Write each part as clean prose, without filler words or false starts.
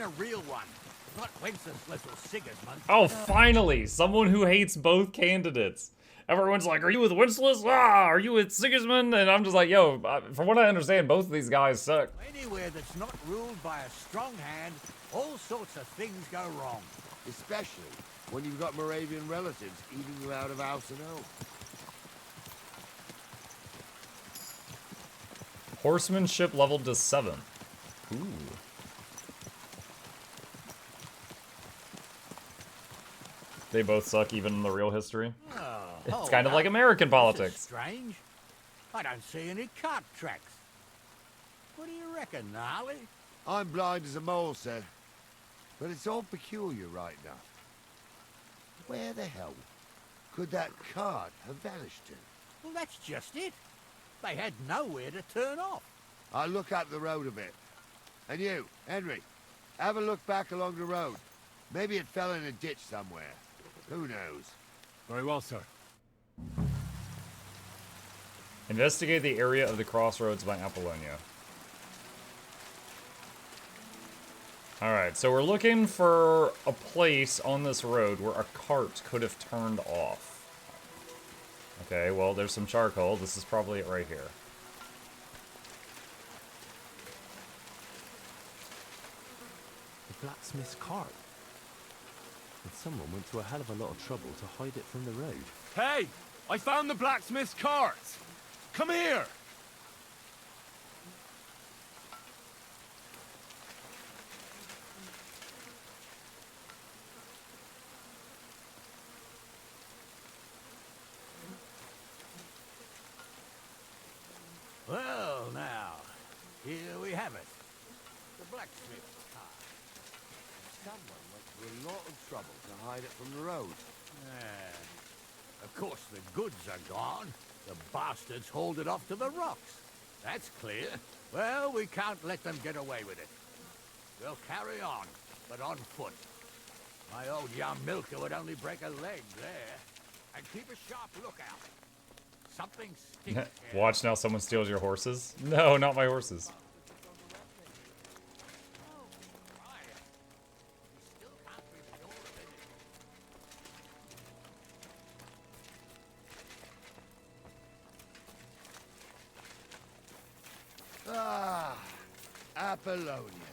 mean a real one. Not Wenceslas or Sigismund. Oh, finally! Someone who hates both candidates. Everyone's like, are you with Wenceslas? Ah, are you with Sigismund? And I'm just like, yo, from what I understand, both of these guys suck. Anywhere that's not ruled by a strong hand, all sorts of things go wrong. Especially when you've got Moravian relatives eating you out of house and home. Horsemanship leveled to 7. Ooh. They both suck, even in the real history. Oh, It's kind of like American politics. Strange. I don't see any cart tracks. What do you reckon, Gnarly? I'm blind as a mole, sir. But it's all peculiar right now. Where the hell could that cart have vanished to? Well, that's just it. They had nowhere to turn off. I'll look up the road a bit. And you, Henry, have a look back along the road. Maybe it fell in a ditch somewhere. Who knows? Very well, sir. Investigate the area of the crossroads by Apollonia. Alright, so we're looking for a place on this road where a cart could have turned off. Okay, well, there's some charcoal. This is probably it right here. The blacksmith's cart. And someone went to a hell of a lot of trouble to hide it from the road. Hey! I found the blacksmith's cart! Come here! Well, now, here we have it. The blacksmith's cart. Someone went to a lot of trouble to hide it from the road. Of course, the goods are gone. The bastards hauled it off to the rocks. That's clear. Well, we can't let them get away with it. We'll carry on, but on foot. My old young milker would only break a leg there. And keep a sharp lookout. Something stinks here. Watch now, someone steals your horses. No, not my horses. Ah, Apollonia.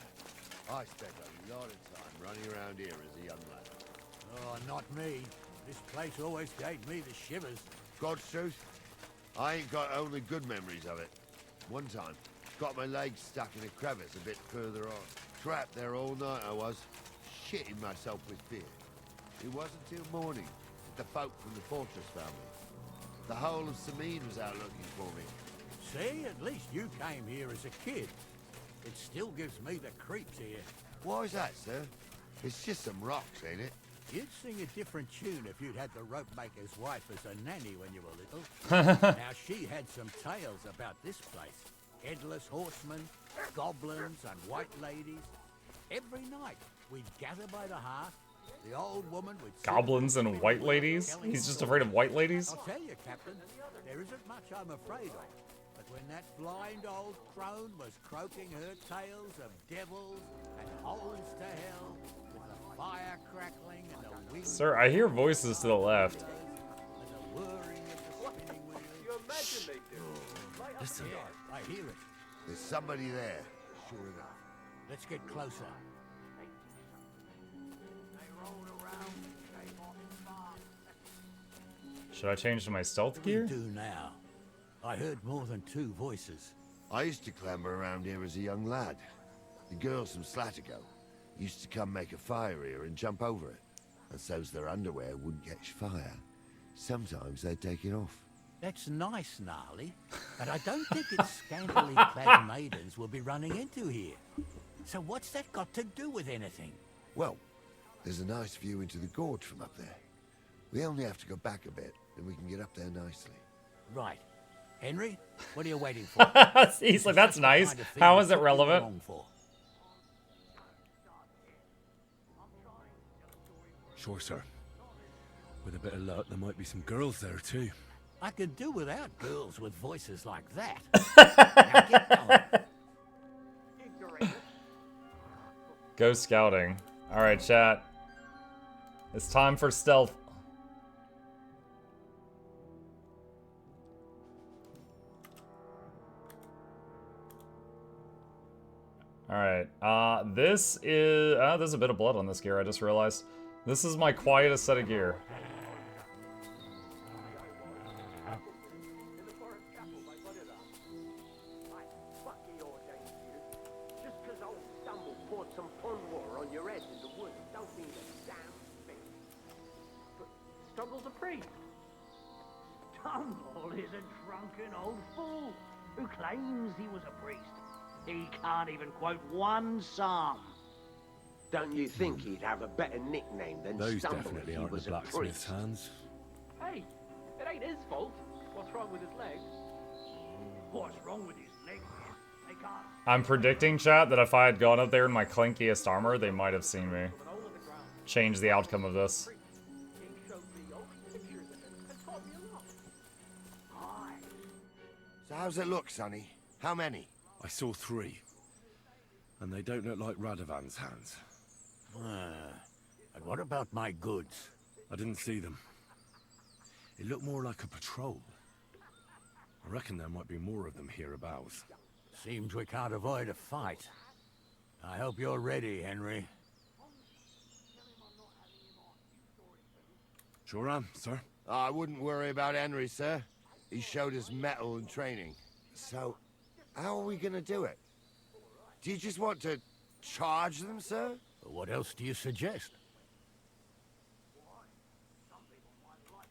I spent a lot of time running around here as a young lad. Oh, not me. This place always gave me the shivers. God's truth, I ain't got only good memories of it. One time, got my legs stuck in a crevice a bit further on. Trapped there all night I was, shitting myself with fear. It wasn't till morning that the folk from the fortress found me. The whole of Samine was out looking for me. See, at least you came here as a kid. It still gives me the creeps here. Why is that, sir? It's just some rocks, ain't it? You'd sing a different tune if you'd had the rope maker's wife as a nanny when you were little. Now, she had some tales about this place. Headless horsemen, goblins, and white ladies. Every night, we'd gather by the hearth. The old woman would... Goblins and white ladies? He's just afraid of white ladies? I'll tell you, Captain, there isn't much I'm afraid of. But when that blind old crone was croaking her tales of devils and holes to hell, with the fire crackling and the wind... Sir, I hear voices to the left. And the whirring of the spinning wheels. Listen. Yeah, I hear it. There's somebody there, sure enough. Let's get closer. Should I change to my stealth What do gear? we do now? I heard more than 2 voices. I used to clamber around here as a young lad. The girls from Slatigo used to come make a fire here and jump over it. And so's their underwear wouldn't catch fire. Sometimes they'd take it off. That's nice, Gnarly, but I don't think it's scantily clad maidens we'll be running into here. So what's that got to do with anything? Well, there's a nice view into the gorge from up there. We only have to go back a bit, and we can get up there nicely. Right. Henry, what are you waiting for? He's like, that's nice. How is it relevant? Sure, sir. With a bit of luck, there might be some girls there, too. I could do without girls with voices like that. Now get going. Go scouting. Alright, chat. It's time for stealth. Alright, this is... there's a bit of blood on this gear, I just realized. This is my quietest set of gear. Stumble's a priest. Tumble is a drunken old fool who claims he was a priest. He can't even quote one psalm. Don't you think he'd have a better nickname than Those Stumble definitely if he aren't the was a blacksmith's priest? hands. Hey, it ain't his fault. What's wrong with his legs? What's wrong with his legs? They can't. I'm predicting, chat, that if I had gone up there in my clinkiest armor, they might have seen me. Change the outcome of this. So how's it look, Sonny? How many? I saw 3. And they don't look like Radovan's hands. And what about my goods? I didn't see them. It looked more like a patrol. I reckon there might be more of them hereabouts. Seems we can't avoid a fight. I hope you're ready, Henry. Sure am, sir. I wouldn't worry about Henry, sir. He showed us mettle and training. So, how are we gonna do it? Do you just want to charge them, sir? What else do you suggest?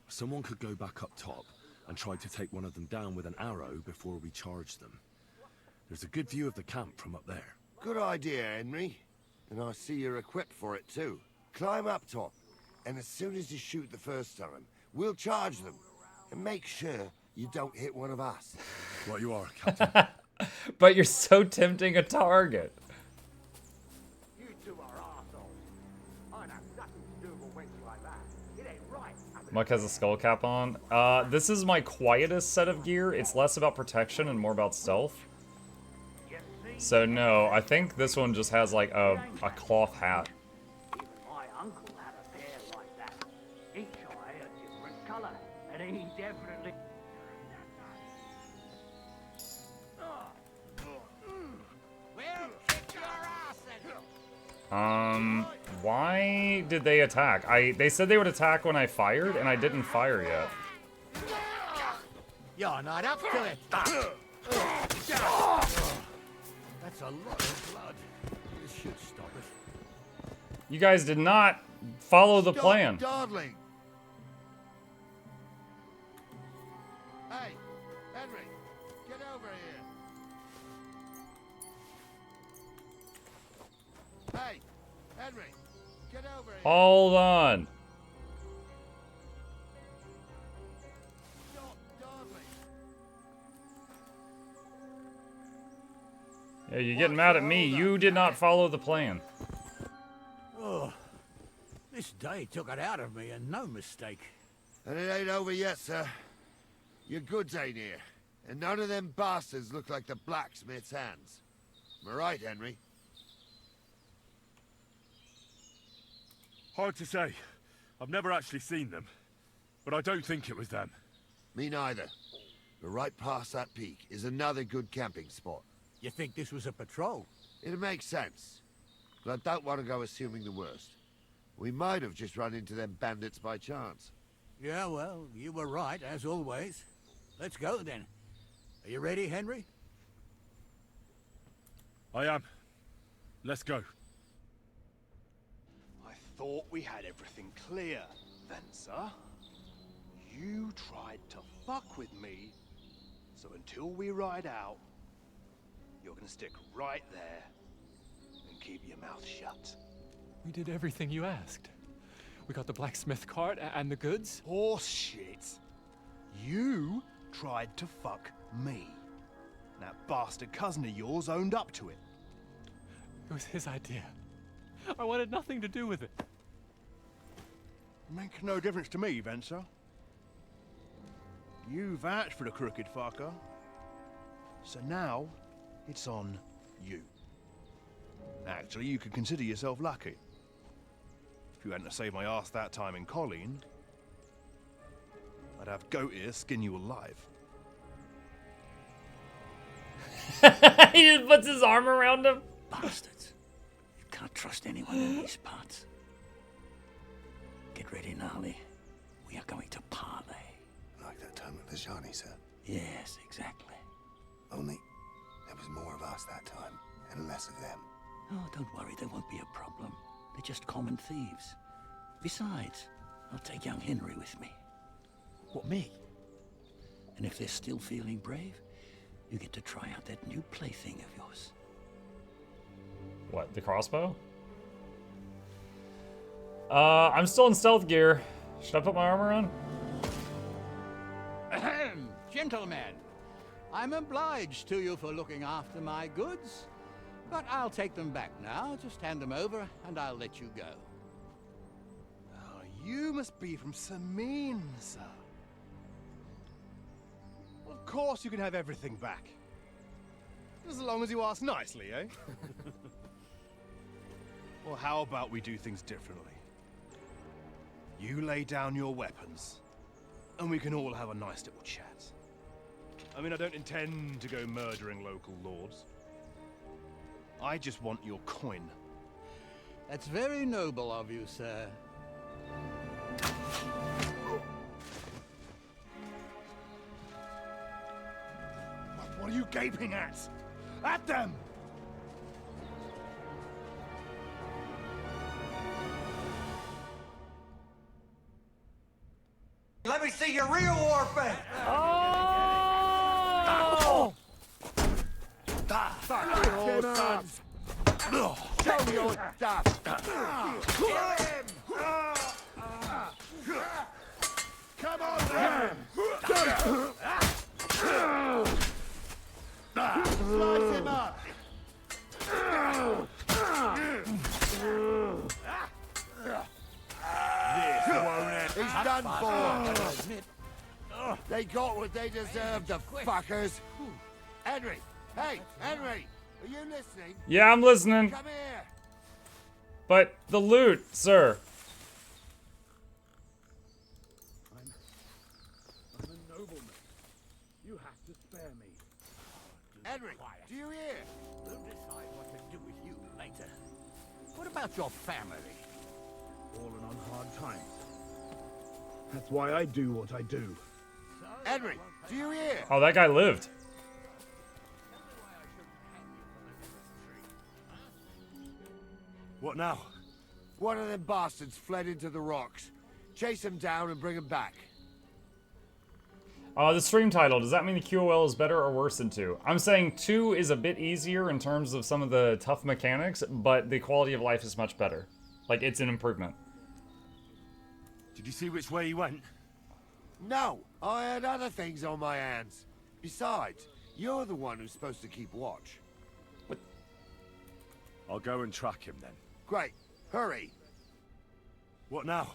Someone could go back up top and try to take one of them down with an arrow before we charge them. There's a good view of the camp from up there. Good idea, Henry. And I see you're equipped for it, too. Climb up top, and as soon as you shoot the first time, we'll charge them. And make sure you don't hit one of us. Right you are, Captain. But you're so tempting a target. You two are arseholes. I'd have nothing to do with a wench like that. It ain't right. Muck has a skull cap on. This is my quietest set of gear. It's less about protection and more about stealth. So no, I think this one just has like a cloth hat. Even my uncle had a pair like that. Each eye a different colour, and he definitely. Well, kick your ass then. Why did they attack? They said they would attack when I fired, and I didn't fire yet. You're not up to it. That's a lot of blood. This should stop it. You guys did not follow the plan. Dawdling! Hey, Henry, get over here. Hey, Henry, get over here. Hold on. Stop dawdling. Yeah, you're getting mad at me. You did not follow the plan. Oh, this day took it out of me, and no mistake. And it ain't over yet, sir. Your goods ain't here. And none of them bastards look like the blacksmith's hands. Am I right, Henry? Hard to say. I've never actually seen them. But I don't think it was them. Me neither. But right past that peak is another good camping spot. You think this was a patrol? It makes sense. But I don't want to go assuming the worst. We might have just run into them bandits by chance. Yeah, well, you were right, as always. Let's go, then. Are you ready, Henry? I am. Let's go. I thought we had everything clear, then, sir. You tried to fuck with me, so until we ride out, you're gonna stick right there and keep your mouth shut. We did everything you asked. We got the blacksmith cart and the goods. Horse shit. You tried to fuck me. That bastard cousin of yours owned up to it. It was his idea. I wanted nothing to do with it. Make no difference to me, Venser. You vouched for the crooked fucker. So now, it's on you. Actually, you could consider yourself lucky. If you hadn't saved my ass that time in Colleen, I'd have goat ear skin you alive. He just puts his arm around him. Bastards. You can't trust anyone in these parts. Get ready, Gnarly. We are going to parley. Like that time with the Johnny, sir. Yes, exactly. Only there was more of us that time, and less of them. Oh, don't worry, there won't be a problem. They're just common thieves. Besides, I'll take young Henry with me. What, me? And if they're still feeling brave, you get to try out that new plaything of yours. What, the crossbow? I'm still in stealth gear. Should I put my armor on? Ahem, gentlemen, I'm obliged to you for looking after my goods, but I'll take them back now. Just hand them over, and I'll let you go. Oh, you must be from Samin, sir. Of course you can have everything back. As long as you ask nicely, eh? Well, how about we do things differently? You lay down your weapons, and we can all have a nice little chat. I mean, I don't intend to go murdering local lords. I just want your coin. That's very noble of you, sir. What are you gaping at? At them! Let me see your real warpaint. Oh! Show me your stuff! Come on, then! Slice him up! He's done for! They got what they deserved, the fuckers! Henry! Hey, Henry! Are you listening? Yeah, I'm listening. Come here! But the loot, sir. I'm a nobleman. You have to spare me. Henry, do you hear? We'll decide what to do with you later. What about your family? Fallen on hard times. That's why I do what I do. Henry, do you hear? Oh, that guy lived. What now? One of them bastards fled into the rocks. Chase him down and him back. The stream title, does that mean the QOL is better or worse than 2? I'm saying 2 is a bit easier in terms of some of the tough mechanics, but the quality of life is much better. Like, it's an improvement. Did you see which way he went? No, I had other things on my hands. Besides, you're the one who's supposed to keep watch. I'll go and track him then. Great, hurry. What now?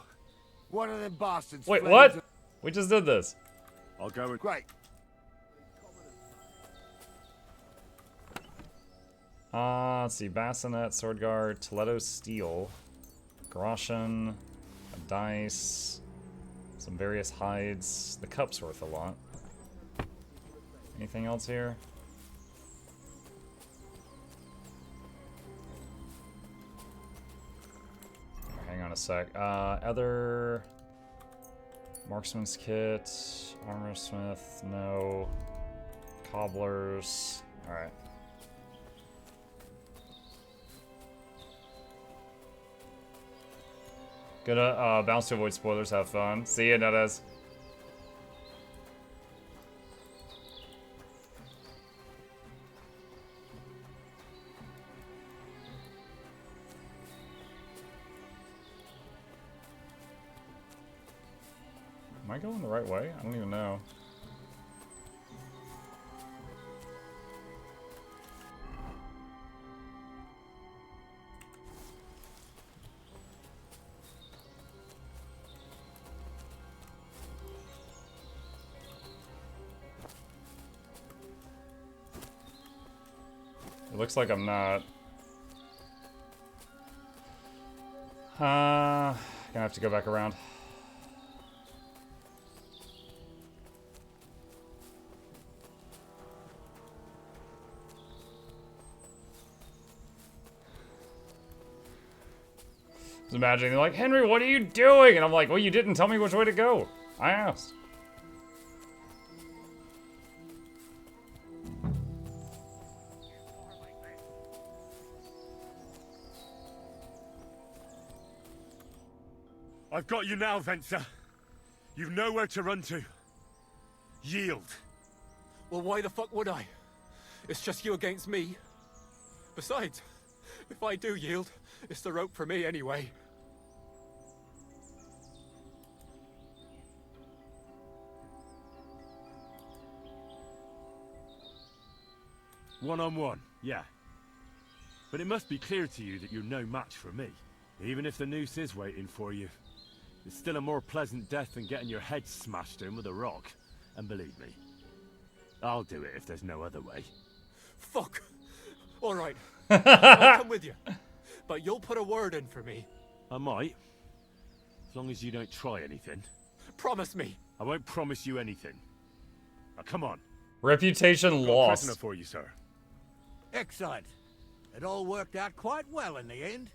One of them bastards Wait, fled what? into- We just did this. I'll go and... Great. Let's see. Bassinet, Sword Guard, Toledo Steel, Groschen, a dice, some various hides. The cup's worth a lot. Anything else here? Hang on a sec. Other... Marksman's kit, armorsmith, no. Cobblers. Alright. Gonna bounce to avoid spoilers, have fun. See ya, Nutters. Am I going the right way? I don't even know. It looks like I'm not. Gonna have to go back around. Just imagining, they're like, Henry, what are you doing? And I'm like, well, you didn't tell me which way to go. I asked. I've got you now, Venser. You've nowhere to run to. Yield. Well, why the fuck would I? It's just you against me. Besides, if I do yield, it's the rope for me anyway. One-on-one, yeah. But it must be clear to you that you're no match for me. Even if the noose is waiting for you. It's still a more pleasant death than getting your head smashed in with a rock. And believe me, I'll do it if there's no other way. Fuck! Alright, I'll come with you. But you'll put a word in for me. I might. As long as you don't try anything. Promise me. I won't promise you anything. Now come on. Reputation I've got a lost. prisoner for you, sir. Excellent. It all worked out quite well in the end.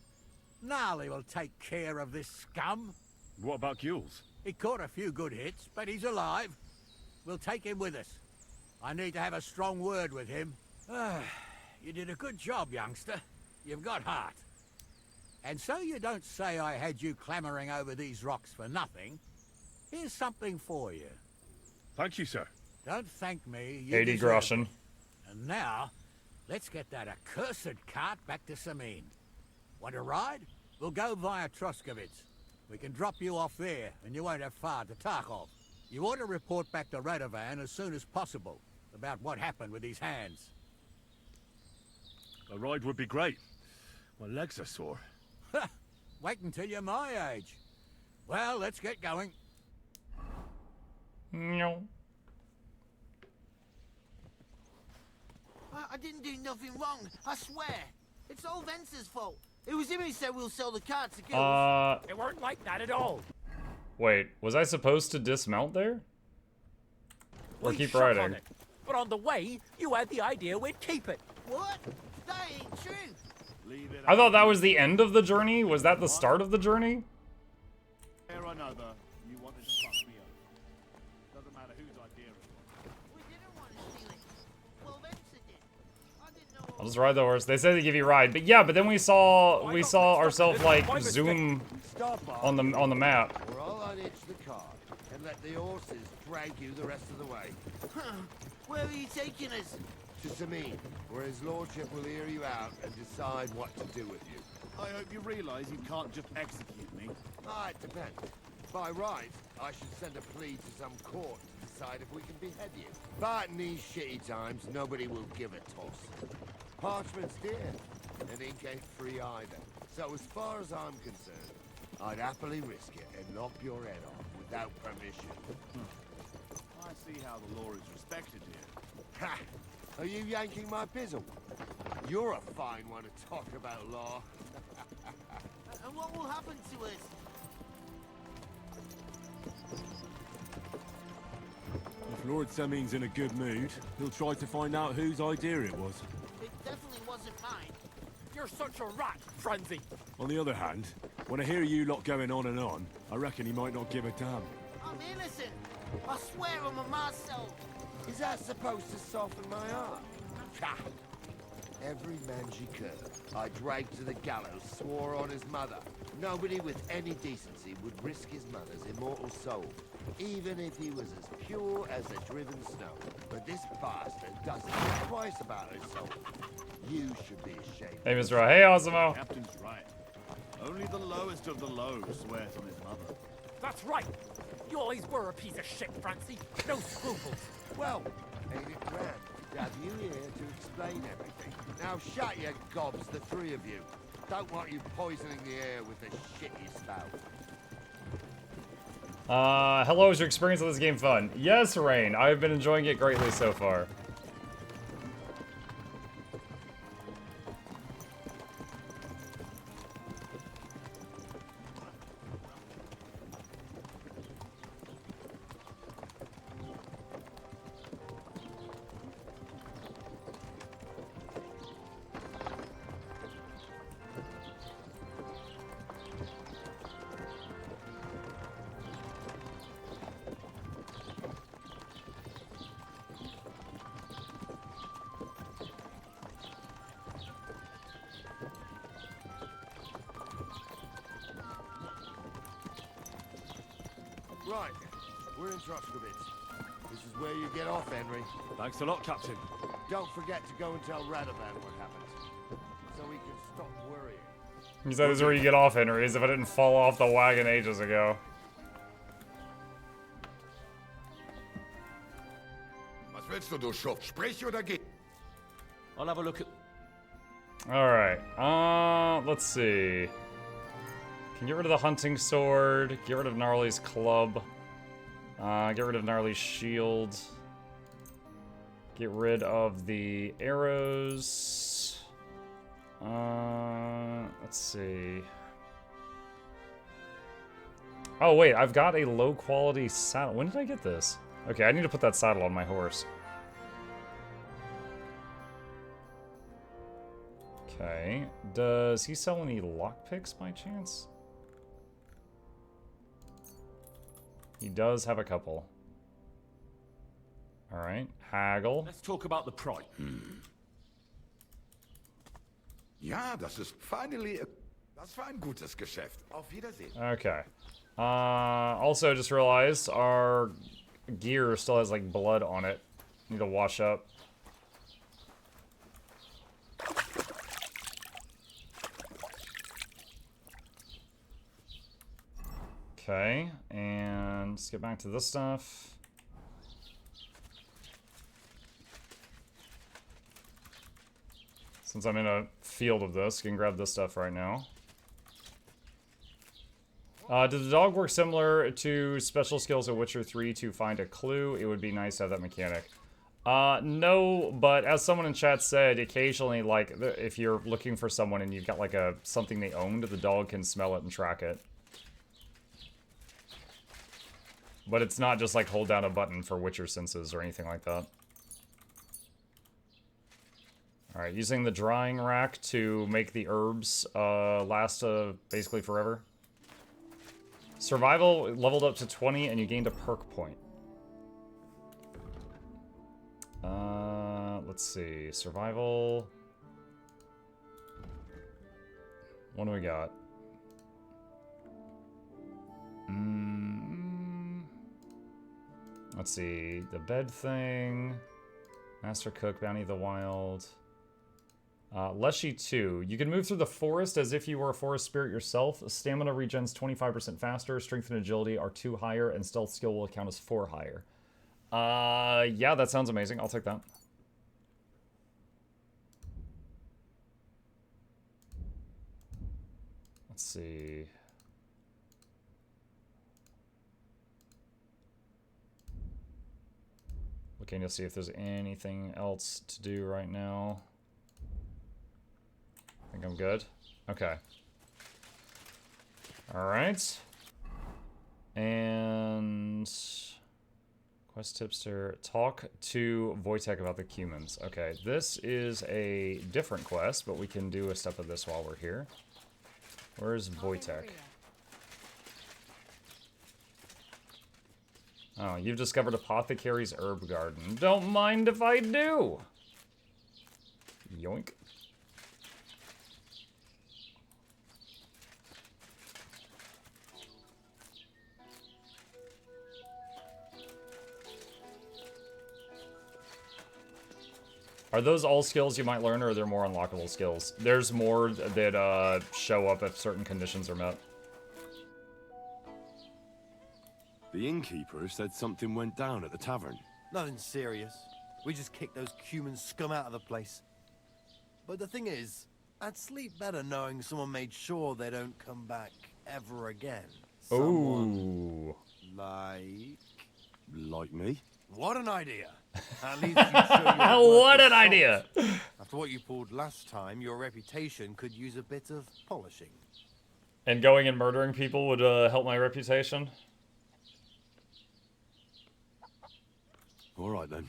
Gnarly will take care of this scum. What about Gules? He caught a few good hits, but he's alive. We'll take him with us. I need to have a strong word with him. You did a good job, youngster. You've got heart. And so you don't say I had you clamoring over these rocks for nothing. Here's something for you. Thank you, sir. Don't thank me. You 80 deserve groschen. it. And now, let's get that accursed cart back to Samin. Want to ride? We'll go via Troskovitz. We can drop you off there, and you won't have far to Tarkov. You ought to report back to Radovan as soon as possible about what happened with his hands. A ride would be great. My legs are sore. Wait until you're my age. Well, let's get going. No. I didn't do nothing wrong, I swear. It's all Venser's fault. It was him who said we'll sell the car to Gules. It weren't like that at all. Wait, was I supposed to dismount there? Or We keep shot on riding? it. But on the way, you had the idea we'd keep it. What? That ain't true. I thought that was the end of the journey. Was that the start of the journey? Or another, you wanted to fuck me up. Doesn't matter whose idea it was. We didn't want to steal it. Well, Venser did. I didn't know. I'll just ride the horse. They say they give you a ride, but yeah, but then we saw ourselves like zoom on the map. Or I'll unhitch the cart and let the horses drag you the rest of the way. Where are you taking us? To Samin, where his lordship will hear you out and decide what to do with you. I hope you realize you can't just execute me. It depends. By right, I should send a plea to some court to decide if we can behead you. But in these shitty times, nobody will give a toss. Parchment's dear, and ink ain't free either. So as far as I'm concerned, I'd happily risk it and lop your head off without permission. I see how the law is respected here. Ha! Are you yanking my pizzle? You're a fine one to talk about law. And what will happen to us? If Lord Samin's in a good mood, he'll try to find out whose idea it was. It definitely wasn't mine. You're such a rat, Frenzy. On the other hand, when I hear you lot going on and on, I reckon he might not give a damn. I'm innocent. I swear I'm a Marcel. Is that supposed to soften my heart? Ha! Every mangy cur I dragged to the gallows swore on his mother. Nobody with any decency would risk his mother's immortal soul, even if he was as pure as the driven snow. But this bastard doesn't think twice about his soul. You should be ashamed. Hey, Mr. Hey, Osimo. Captain's right. Only the lowest of the low swears on his mother. That's right. You always were a piece of shit, Francie. No scruples. Well, ain't it grand to have you here to explain everything? Now shut your gobs, the three of you. Don't want you poisoning the air with the shit you spout. Hello, is your experience of this game fun? Yes, Rain. I've been enjoying it greatly so far. Right. We're in Troskowitz. This is where you get off, Henry. Thanks a lot, Captain. Don't forget to go and tell Radovan what happens, so he can stop worrying. He said this is where you get off, Henry, as if I didn't fall off the wagon ages ago. Was willst du Schuft? Sprich oder geh? I'll have a look at... Alright, let's see. Can get rid of the hunting sword, get rid of Gnarly's club, get rid of Gnarly's shield, get rid of the arrows. Let's see. Oh wait, I've got a low quality saddle. When did I get this? Okay, I need to put that saddle on my horse. Okay, does he sell any lockpicks by chance? He does have a couple. Alright, haggle. Let's talk about the price. Ja, das ist finally... Das war ein gutes Geschäft. Auf Wiedersehen. Okay. Also just realized our gear still has like blood on it. Need to wash up. Okay, and let's get back to this stuff. Since I'm in a field of this, you can grab this stuff right now. Did the dog work similar to special skills of Witcher 3 to find a clue? It would be nice to have that mechanic. No, but as someone in chat said, occasionally, like, if you're looking for someone and you've got, like, something they owned, the dog can smell it and track it. But it's not just, like, hold down a button for Witcher senses or anything like that. Alright, using the drying rack to make the herbs last basically forever. Survival leveled up to 20 and you gained a perk point. Let's see. Survival. What do we got? Let's see. The bed thing. Master Cook, Bounty of the Wild. Leshy 2. You can move through the forest as if you were a forest spirit yourself. Stamina regens 25% faster. Strength and agility are 2 higher, and stealth skill will count as 4 higher. Yeah, that sounds amazing. I'll take that. Let's see. Looking to see if there's anything else to do right now. I think I'm good. Okay. Alright. And... Quest tipster. Talk to Wojtek about the Cumans. Okay, this is a different quest, but we can do a step of this while we're here. Where's Wojtek? Oh, you've discovered Apothecary's herb garden. Don't mind if I do! Yoink. Are those all skills you might learn, or are there more unlockable skills? There's more that show up if certain conditions are met. The innkeeper said something went down at the tavern. Nothing serious. We just kicked those human scum out of the place. But the thing is, I'd sleep better knowing someone made sure they don't come back ever again. Someone Like me? What an idea! At least you show your What an idea! After what you pulled last time, your reputation could use a bit of polishing. And going and murdering people would help my reputation? All right, then.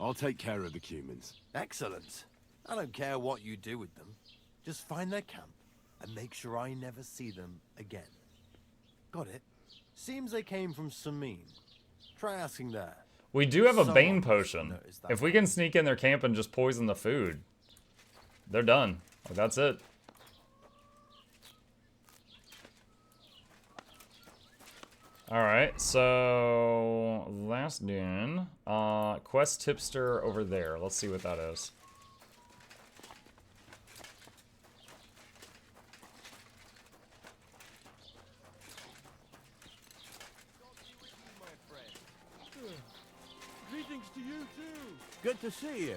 I'll take care of the Cumans. Excellent. I don't care what you do with them. Just find their camp and make sure I never see them again. Got it? Seems they came from Samin. Try asking there. We do have a Someone Bane potion. noticed that. If we can sneak in their camp and just poison the food, they're done. Like, that's it. Alright, so last dune. Quest tipster over there. Let's see what that is. Greetings to you too. Good to see you.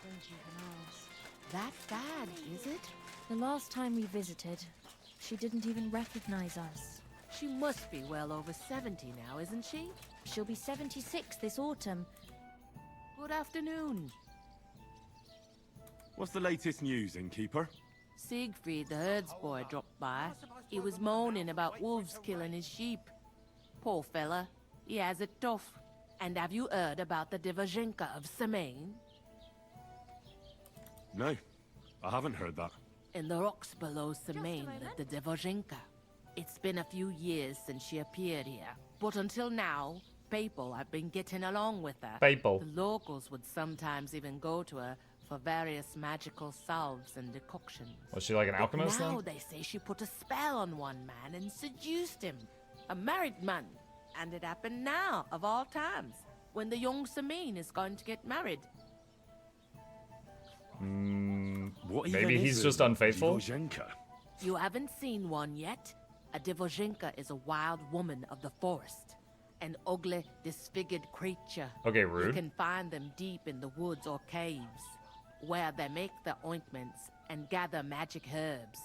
Don't even ask. That bad, is it? The last time we visited, she didn't even recognize us. She must be well over 70 now, isn't she? She'll be 76 this autumn. Good afternoon. What's the latest news, innkeeper? Siegfried, the herds boy, dropped by. He was moaning about wolves killing his sheep. Poor fella. He has it tough. And have you heard about the Divozhenka of Semaine? No, I haven't heard that. In the rocks below Semaine lived the Divozhenka. It's been a few years since she appeared here, but until now, people have been getting along with her. People. The locals would sometimes even go to her for various magical salves and decoctions. Was she like an alchemist now then? They say she put a spell on one man and seduced him. A married man. And it happened now, of all times, when the young Semaine is going to get married. What Maybe even he's is just a unfaithful? Divozhenka? You haven't seen one yet? A Divozhenka is a wild woman of the forest. An ugly, disfigured creature. Okay, rude. You can find them deep in the woods or caves, where they make their ointments and gather magic herbs.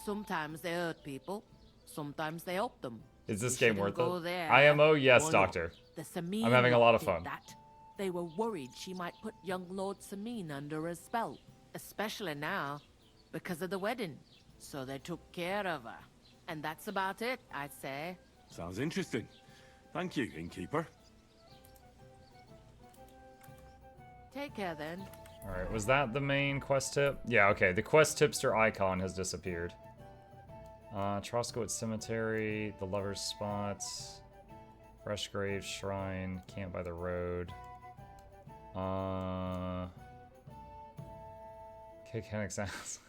Sometimes they hurt people, sometimes they help them. Is this You game worth shouldn't go it? there. IMO, yes, Why not? doctor. The Semaine I'm having a lot of did fun. That. They were worried she might put young Lord Semaine under a spell, especially now, because of the wedding. So they took care of her. And that's about it, I'd say. Sounds interesting. Thank you, innkeeper. Take care then. Alright, was that the main quest tip? Yeah, okay, the quest tipster icon has disappeared. Troskowitz Cemetery, the Lover's Spots, Fresh Grave Shrine, Camp by the Road. Kick Hennick's ass.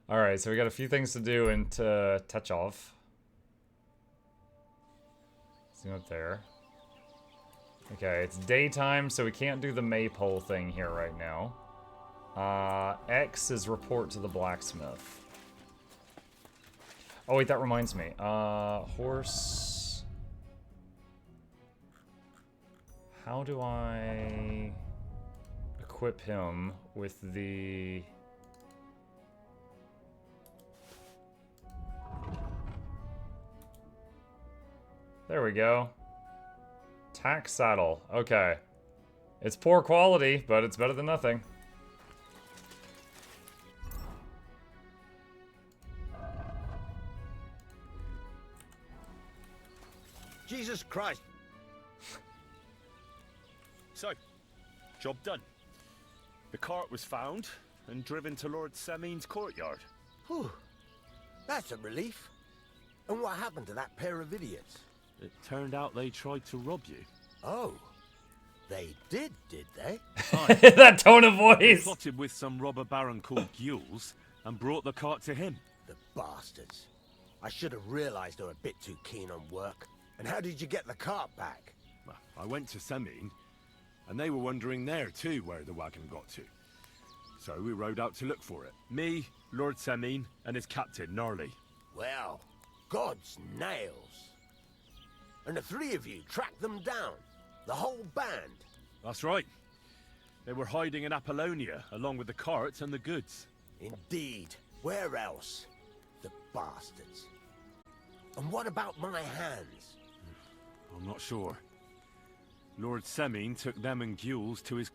Alright, so we got a few things to do and to touch off. Zoom up there. Okay, it's daytime, so we can't do the maypole thing here right now. X is report to the blacksmith. Oh wait, that reminds me. Horse... How do I equip him with the... There we go. Tack saddle. Okay. It's poor quality, but it's better than nothing. Jesus Christ. So, job done. The cart was found and driven to Lord Semaine's courtyard. Whew. That's a relief. And what happened to that pair of idiots? It turned out they tried to rob you. Oh. They did they? That tone of They voice! plotted with some robber baron called Gules and brought the cart to him. The bastards. I should have realized they were a bit too keen on work. And how did you get the cart back? Well, I went to Semaine, and they were wondering there too where the wagon got to. So we rode out to look for it. Me, Lord Semaine, and his captain, Gnarly. Well, God's nails. And the three of you tracked them down. The whole band. That's right. They were hiding in Apollonia, along with the carts and the goods. Indeed. Where else? The bastards. And what about my hands? I'm not sure. Lord Semaine took them and Gules to his